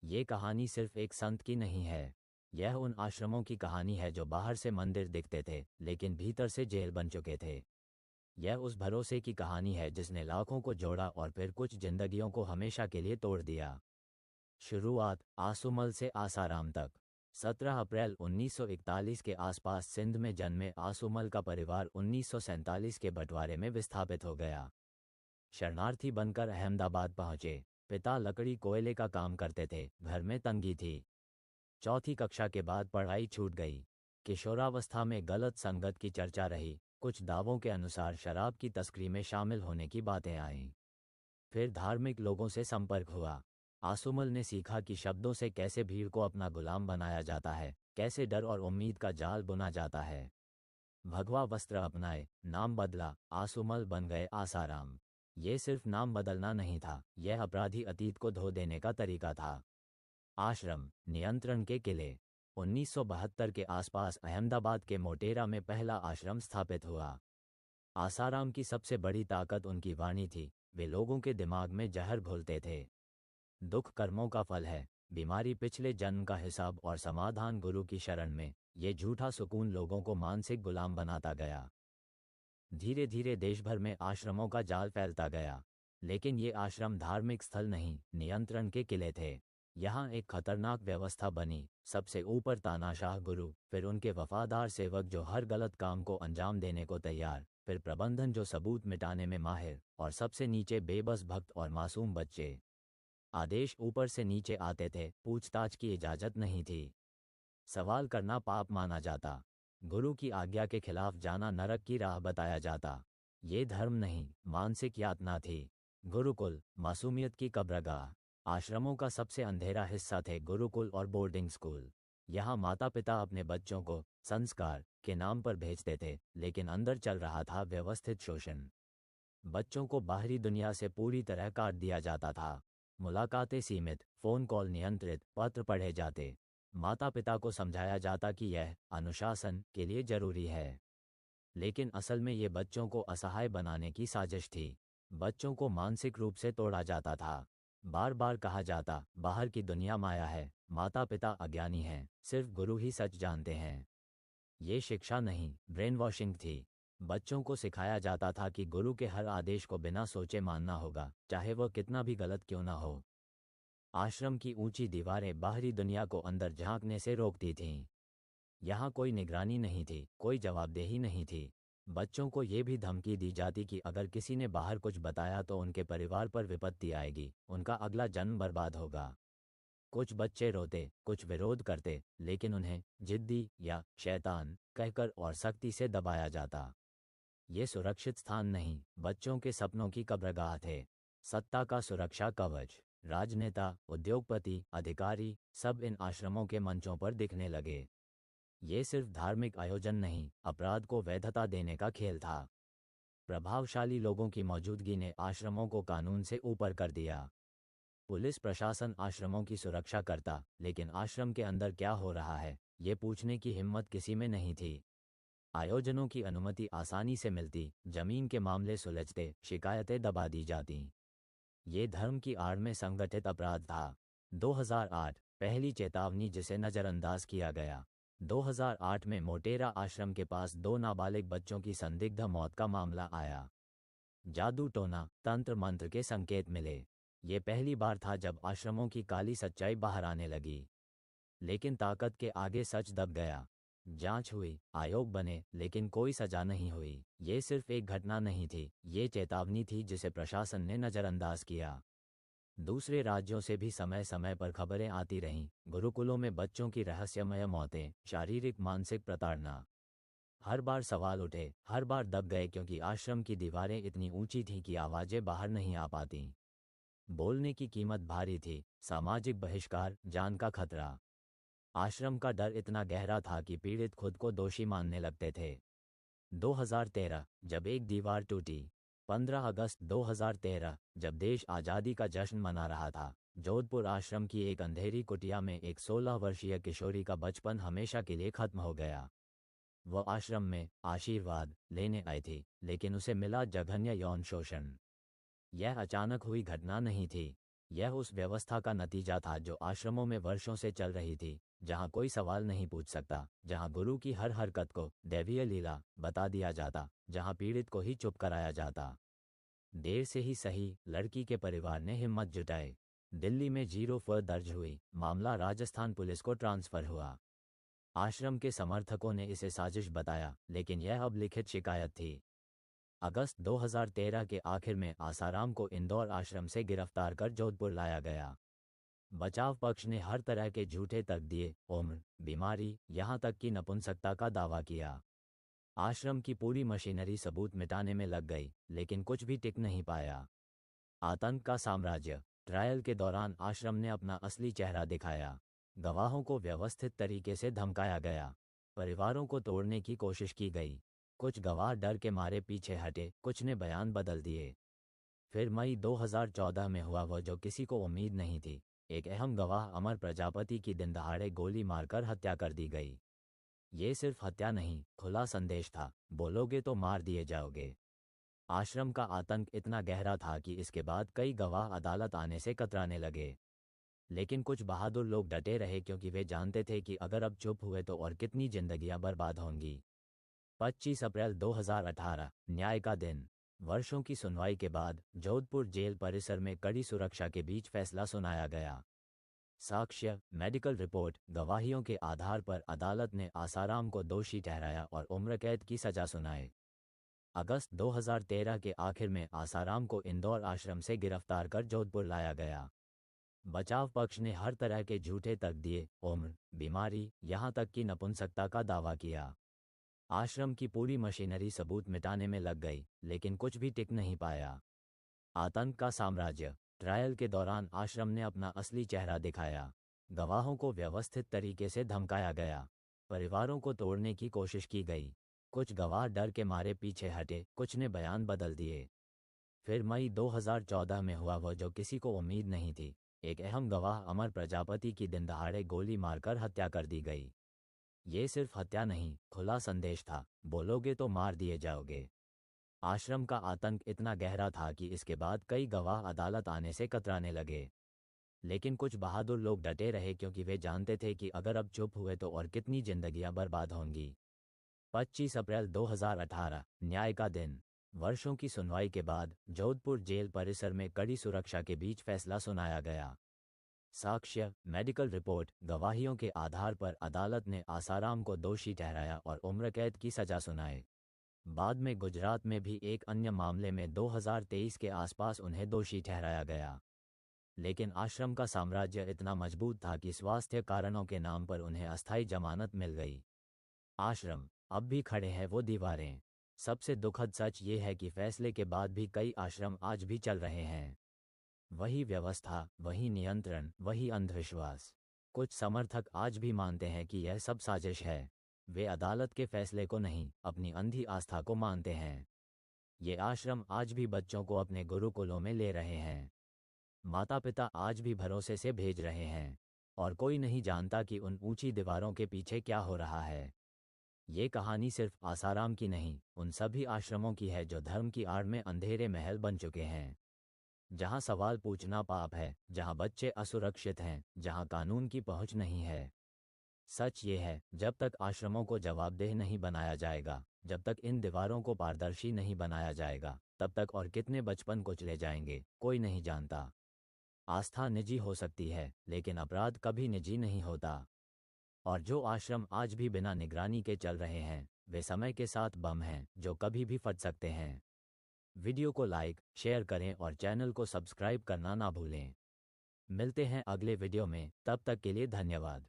ये कहानी सिर्फ एक संत की नहीं है, यह उन आश्रमों की कहानी है जो बाहर से मंदिर दिखते थे लेकिन भीतर से जेल बन चुके थे। यह उस भरोसे की कहानी है जिसने लाखों को जोड़ा और फिर कुछ जिंदगियों को हमेशा के लिए तोड़ दिया। शुरुआत आसुमल से आसाराम तक। 17 अप्रैल 1941 के आसपास सिंध में जन्मे आसुमल का परिवार 1947 के बंटवारे में विस्थापित हो गया। शरणार्थी बनकर अहमदाबाद पहुंचे। पिता लकड़ी कोयले का काम करते थे, घर में तंगी थी। चौथी कक्षा के बाद पढ़ाई छूट गई। किशोरावस्था में गलत संगत की चर्चा रही, कुछ दावों के अनुसार शराब की तस्करी में शामिल होने की बातें आईं। फिर धार्मिक लोगों से संपर्क हुआ। आसुमल ने सीखा कि शब्दों से कैसे भीड़ को अपना गुलाम बनाया जाता है, कैसे डर और उम्मीद का जाल बुना जाता है। भगवा वस्त्र अपनाए, नाम बदला, आसुमल बन गए आसाराम। ये सिर्फ नाम बदलना नहीं था, यह अपराधी अतीत को धो देने का तरीका था। आश्रम नियंत्रण के किले। 1972 के आसपास अहमदाबाद के मोटेरा में पहला आश्रम स्थापित हुआ। आसाराम की सबसे बड़ी ताकत उनकी वाणी थी, वे लोगों के दिमाग में जहर घोलते थे। दुख कर्मों का फल है, बीमारी पिछले जन्म का हिसाब और समाधान गुरु की शरण में, ये झूठा सुकून लोगों को मानसिक गुलाम बनाता गया। धीरे धीरे देश भर में आश्रमों का जाल फैलता गया, लेकिन ये आश्रम धार्मिक स्थल नहीं, नियंत्रण के किले थे। यहाँ एक खतरनाक व्यवस्था बनी, सबसे ऊपर तानाशाह गुरु, फिर उनके वफादार सेवक जो हर गलत काम को अंजाम देने को तैयार, फिर प्रबंधन जो सबूत मिटाने में माहिर, और सबसे नीचे बेबस भक्त और मासूम बच्चे। आदेश ऊपर से नीचे आते थे, पूछताछ की इजाजत नहीं थी। सवाल करना पाप माना जाता। गुरु की आज्ञा के खिलाफ जाना नरक की राह बताया जाता। ये धर्म नहीं, मानसिक यातना थी। गुरुकुल मासूमियत की कब्रगाह। आश्रमों का सबसे अंधेरा हिस्सा थे गुरुकुल और बोर्डिंग स्कूल। यहाँ माता पिता अपने बच्चों को संस्कार के नाम पर भेजते थे, लेकिन अंदर चल रहा था व्यवस्थित शोषण। बच्चों को बाहरी दुनिया से पूरी तरह काट दिया जाता था। मुलाकातें सीमित, फ़ोन कॉल नियंत्रित, पत्र पढ़े जाते। माता पिता को समझाया जाता कि यह अनुशासन के लिए जरूरी है, लेकिन असल में ये बच्चों को असहाय बनाने की साजिश थी। बच्चों को मानसिक रूप से तोड़ा जाता था। बार बार कहा जाता, बाहर की दुनिया माया है, माता पिता अज्ञानी हैं, सिर्फ गुरु ही सच जानते हैं। ये शिक्षा नहीं, ब्रेन वॉशिंग थी। बच्चों को सिखाया जाता था कि गुरु के हर आदेश को बिना सोचे मानना होगा, चाहे वह कितना भी गलत क्यों ना हो। आश्रम की ऊंची दीवारें बाहरी दुनिया को अंदर झांकने से रोकती थीं। यहाँ कोई निगरानी नहीं थी, कोई जवाबदेही नहीं थी। बच्चों को ये भी धमकी दी जाती कि अगर किसी ने बाहर कुछ बताया तो उनके परिवार पर विपत्ति आएगी, उनका अगला जन्म बर्बाद होगा। कुछ बच्चे रोते, कुछ विरोध करते, लेकिन उन्हें जिद्दी या शैतान कहकर और सख्ती से दबाया जाता। ये सुरक्षित स्थान नहीं, बच्चों के सपनों की कब्रगाह थे। सत्ता का सुरक्षा कवच। राजनेता, उद्योगपति, अधिकारी सब इन आश्रमों के मंचों पर दिखने लगे। ये सिर्फ धार्मिक आयोजन नहीं, अपराध को वैधता देने का खेल था। प्रभावशाली लोगों की मौजूदगी ने आश्रमों को कानून से ऊपर कर दिया। पुलिस प्रशासन आश्रमों की सुरक्षा करता, लेकिन आश्रम के अंदर क्या हो रहा है, ये पूछने की हिम्मत किसी में नहीं थी। आयोजनों की अनुमति आसानी से मिलती, जमीन के मामले सुलझते, शिकायतें दबा दी जाती। ये धर्म की आड़ में संगठित अपराध था। 2008 पहली चेतावनी जिसे नज़रअंदाज किया गया। 2008 में मोटेरा आश्रम के पास 2 नाबालिग बच्चों की संदिग्ध मौत का मामला आया। जादू टोना, तंत्र मंत्र के संकेत मिले। ये पहली बार था जब आश्रमों की काली सच्चाई बाहर आने लगी। लेकिन ताकत के आगे सच दब गया। जांच हुई, आयोग बने, लेकिन कोई सजा नहीं हुई। ये सिर्फ एक घटना नहीं थी, ये चेतावनी थी जिसे प्रशासन ने नज़रअंदाज किया। दूसरे राज्यों से भी समय समय पर खबरें आती रहीं, गुरुकुलों में बच्चों की रहस्यमय मौतें, शारीरिक मानसिक प्रताड़ना। हर बार सवाल उठे, हर बार दब गए, क्योंकि आश्रम की दीवारें इतनी ऊंची थीं कि आवाज़ें बाहर नहीं आ पातीं। बोलने की कीमत भारी थी, सामाजिक बहिष्कार, जान का खतरा। आश्रम का डर इतना गहरा था कि पीड़ित खुद को दोषी मानने लगते थे। 2013 जब एक दीवार टूटी। 15 अगस्त 2013 जब देश आज़ादी का जश्न मना रहा था, जोधपुर आश्रम की एक अंधेरी कुटिया में एक 16 वर्षीय किशोरी का बचपन हमेशा के लिए खत्म हो गया। वह आश्रम में आशीर्वाद लेने आई थी, लेकिन उसे मिला जघन्य यौन शोषण। यह अचानक हुई घटना नहीं थी, यह उस व्यवस्था का नतीजा था जो आश्रमों में वर्षों से चल रही थी, जहां कोई सवाल नहीं पूछ सकता, जहां गुरु की हर हरकत को दैवीय लीला बता दिया जाता, जहां पीड़ित को ही चुप कराया जाता। देर से ही सही, लड़की के परिवार ने हिम्मत जुटाई। दिल्ली में 0 दर्ज हुई, मामला राजस्थान पुलिस को ट्रांसफर हुआ। आश्रम के समर्थकों ने इसे साजिश बताया, लेकिन यह अब लिखित शिकायत थी। अगस्त 2013 के आखिर में आसाराम को इंदौर आश्रम से गिरफ्तार कर जोधपुर लाया गया। बचाव पक्ष ने हर तरह के झूठे तर्क दिए, उम्र, बीमारी, यहां तक कि नपुंसकता का दावा किया। आश्रम की पूरी मशीनरी सबूत मिटाने में लग गई, लेकिन कुछ भी टिक नहीं पाया। आतंक का साम्राज्य। ट्रायल के दौरान आश्रम ने अपना असली चेहरा दिखाया। गवाहों को व्यवस्थित तरीके से धमकाया गया। परिवारों को तोड़ने की कोशिश की गई। कुछ गवाह डर के मारे पीछे हटे, कुछ ने बयान बदल दिए। फिर मई 2014 में हुआ वह जो किसी को उम्मीद नहीं थी। एक अहम गवाह अमर प्रजापति की दिन दहाड़े गोली मारकर हत्या कर दी गई। ये सिर्फ हत्या नहीं, खुला संदेश था, बोलोगे तो मार दिए जाओगे। आश्रम का आतंक इतना गहरा था कि इसके बाद कई गवाह अदालत आने से कतराने लगे। लेकिन कुछ बहादुर लोग डटे रहे, क्योंकि वे जानते थे कि अगर अब चुप हुए तो और कितनी जिंदगियां बर्बाद होंगी। 25 अप्रैल 2018, न्याय का दिन। वर्षों की सुनवाई के बाद जोधपुर जेल परिसर में कड़ी सुरक्षा के बीच फैसला सुनाया गया। साक्ष्य, मेडिकल रिपोर्ट, गवाहियों के आधार पर अदालत ने आसाराम को दोषी ठहराया और उम्र कैद की सजा सुनाई। अगस्त 2013 के आखिर में आसाराम को इंदौर आश्रम से गिरफ्तार कर जोधपुर लाया गया। बचाव पक्ष ने हर तरह के झूठे तर्क दिए, उम्र, बीमारी, यहां तक कि नपुंसकता का दावा किया। आश्रम की पूरी मशीनरी सबूत मिटाने में लग गई, लेकिन कुछ भी टिक नहीं पाया। आतंक का साम्राज्य। ट्रायल के दौरान आश्रम ने अपना असली चेहरा दिखाया। गवाहों को व्यवस्थित तरीके से धमकाया गया। परिवारों को तोड़ने की कोशिश की गई। कुछ गवाह डर के मारे पीछे हटे, कुछ ने बयान बदल दिए। फिर मई 2014 में हुआ वह जो किसी को उम्मीद नहीं थी। एक अहम गवाह अमर प्रजापति की दिन दहाड़े गोली मारकर हत्या कर दी गई। ये सिर्फ हत्या नहीं, खुला संदेश था, बोलोगे तो मार दिए जाओगे। आश्रम का आतंक इतना गहरा था कि इसके बाद कई गवाह अदालत आने से कतराने लगे। लेकिन कुछ बहादुर लोग डटे रहे, क्योंकि वे जानते थे कि अगर अब चुप हुए तो और कितनी जिंदगियां बर्बाद होंगी। 25 अप्रैल 2018, न्याय का दिन। वर्षों की सुनवाई के बाद जोधपुर जेल परिसर में कड़ी सुरक्षा के बीच फैसला सुनाया गया। साक्ष्य, मेडिकल रिपोर्ट, गवाहियों के आधार पर अदालत ने आसाराम को दोषी ठहराया और उम्र कैद की सजा सुनाई। बाद में गुजरात में भी एक अन्य मामले में 2023 के आसपास उन्हें दोषी ठहराया गया। लेकिन आश्रम का साम्राज्य इतना मजबूत था कि स्वास्थ्य कारणों के नाम पर उन्हें अस्थायी जमानत मिल गई। आश्रम, अब भी खड़े हैं वो दीवारें। सबसे दुखद सच ये है कि फैसले के बाद भी कई आश्रम आज भी चल रहे हैं। वही व्यवस्था, वही नियंत्रण, वही अंधविश्वास। कुछ समर्थक आज भी मानते हैं कि यह सब साजिश है। वे अदालत के फैसले को नहीं, अपनी अंधी आस्था को मानते हैं। ये आश्रम आज भी बच्चों को अपने गुरुकुलों में ले रहे हैं। माता पिता आज भी भरोसे से भेज रहे हैं। और कोई नहीं जानता कि उन ऊंची दीवारों के पीछे क्या हो रहा है। ये कहानी सिर्फ आसाराम की नहीं, उन सभी आश्रमों की है जो धर्म की आड़ में अंधेरे महल बन चुके हैं। जहां सवाल पूछना पाप है, जहां बच्चे असुरक्षित हैं, जहां कानून की पहुंच नहीं है। सच ये है, जब तक आश्रमों को जवाबदेह नहीं बनाया जाएगा, जब तक इन दीवारों को पारदर्शी नहीं बनाया जाएगा, तब तक और कितने बचपन कुचले जाएंगे, कोई नहीं जानता। आस्था निजी हो सकती है, लेकिन अपराध कभी निजी नहीं होता। और जो आश्रम आज भी बिना निगरानी के चल रहे हैं, वे समय के साथ बम हैं जो कभी भी फट सकते हैं। वीडियो को लाइक, शेयर करें और चैनल को सब्सक्राइब करना ना भूलें। मिलते हैं अगले वीडियो में, तब तक के लिए धन्यवाद।